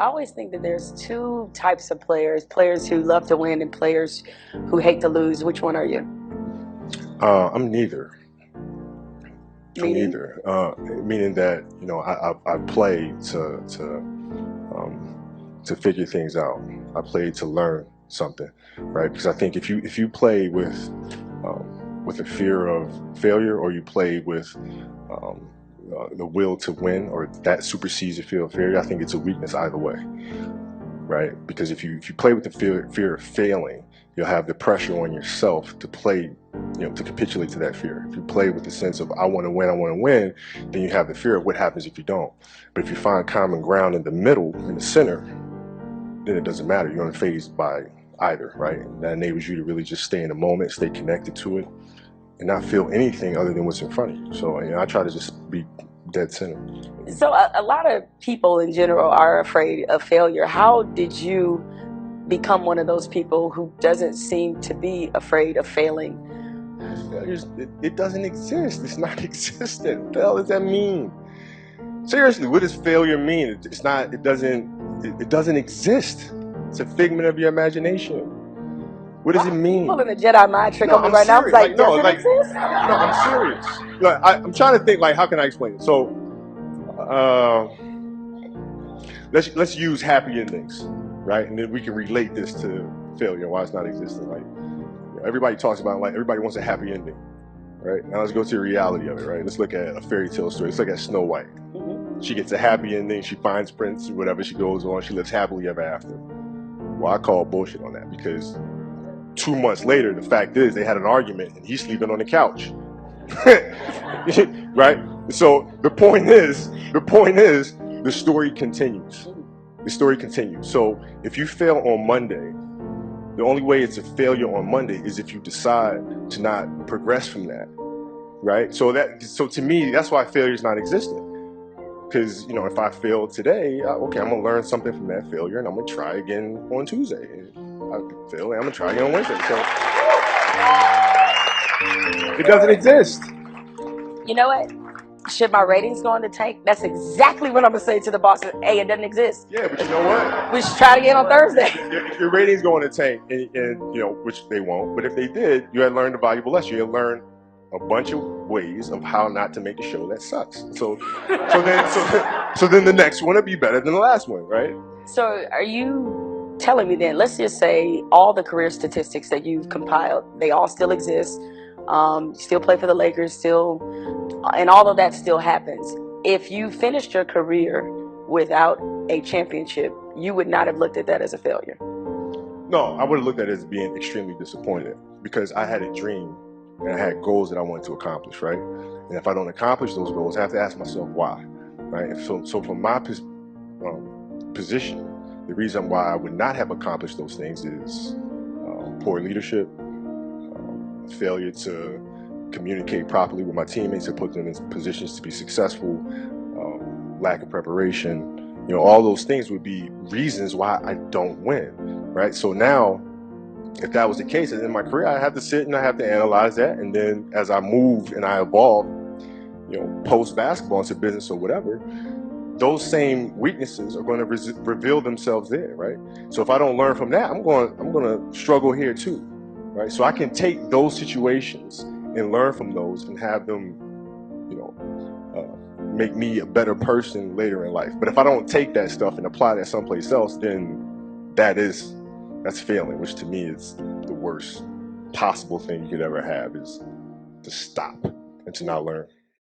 I always think that there's two types of players: players who love to win and players who hate to lose. Which one are you? I'm neither. Meaning? Meaning that I play to figure things out. I play to learn something, right? Because I think if you play with a fear of failure, or you play with the will to win, or that supersedes the fear of failure, I think it's a weakness either way, right? Because if you play with the fear of failing, you'll have the pressure on yourself to play, to capitulate to that fear. If you play with the sense of I want to win, then you have the fear of what happens if you don't. But if you find common ground in the middle, in the center, then it doesn't matter. You're unfazed by either, right? And that enables you to really just stay in the moment, stay connected to it, and not feel anything other than what's in front of you. So I try to just be dead center. So a lot of people in general are afraid of failure. How did you become one of those people who doesn't seem to be afraid of failing? It doesn't exist. It's not existent. What the hell does that mean? Seriously, what does failure mean? It doesn't exist. It's a figment of your imagination. What does it mean? You're pulling a Jedi mind trick on me I'm right now. serious. I was does it exist? No, I'm serious. I'm trying to think, how can I explain it? So, let's use happy endings, right? And then we can relate this to failure, why it's not existent. Everybody talks about, everybody wants a happy ending, right? Now let's go to the reality of it, right? Let's look at a fairy tale story. Let's look at Snow White. She gets a happy ending. She finds Prince, whatever. She goes on. She lives happily ever after. Well, I call bullshit on that, because 2 months later, the fact is they had an argument and he's sleeping on the couch. Right? So the point is, the story continues. The story continues. So if you fail on Monday, the only way it's a failure on Monday is if you decide to not progress from that, right? So to me, that's why failure is not existent. Because if I fail today, okay, I'm gonna learn something from that failure, and I'm gonna try again on Tuesday. I fail, and I'm gonna try again on Wednesday. So it doesn't exist. You know what? Should my ratings go in the tank? That's exactly what I'm gonna say to the boss. Hey, it doesn't exist. Yeah, but you know what? We should try it again on Thursday. If your ratings go in the tank, and which they won't, but if they did, you had learned a valuable lesson. You had learned a bunch of ways of how not to make a show that sucks. So then the next one will be better than the last one, right? So are you telling me then, let's just say all the career statistics that you've compiled, they all still exist, still play for the Lakers, and all of that still happens. If you finished your career without a championship, you would not have looked at that as a failure? No, I would have looked at it as being extremely disappointed, because I had a dream and I had goals that I wanted to accomplish, right? And if I don't accomplish those goals, I have to ask myself why, right? And so from my position, the reason why I would not have accomplished those things is poor leadership, failure to communicate properly with my teammates and put them in positions to be successful, lack of preparation. All those things would be reasons why I don't win, right? So now, if that was the case in my career, I have to sit and I have to analyze that. And then as I move and I evolve, post basketball into business or whatever, those same weaknesses are going to reveal themselves there, right? So if I don't learn from that, I'm going to struggle here too, right? So I can take those situations and learn from those and have them, make me a better person later in life. But if I don't take that stuff and apply that someplace else, then that's failing, which to me is the worst possible thing you could ever have, is to stop and to not learn.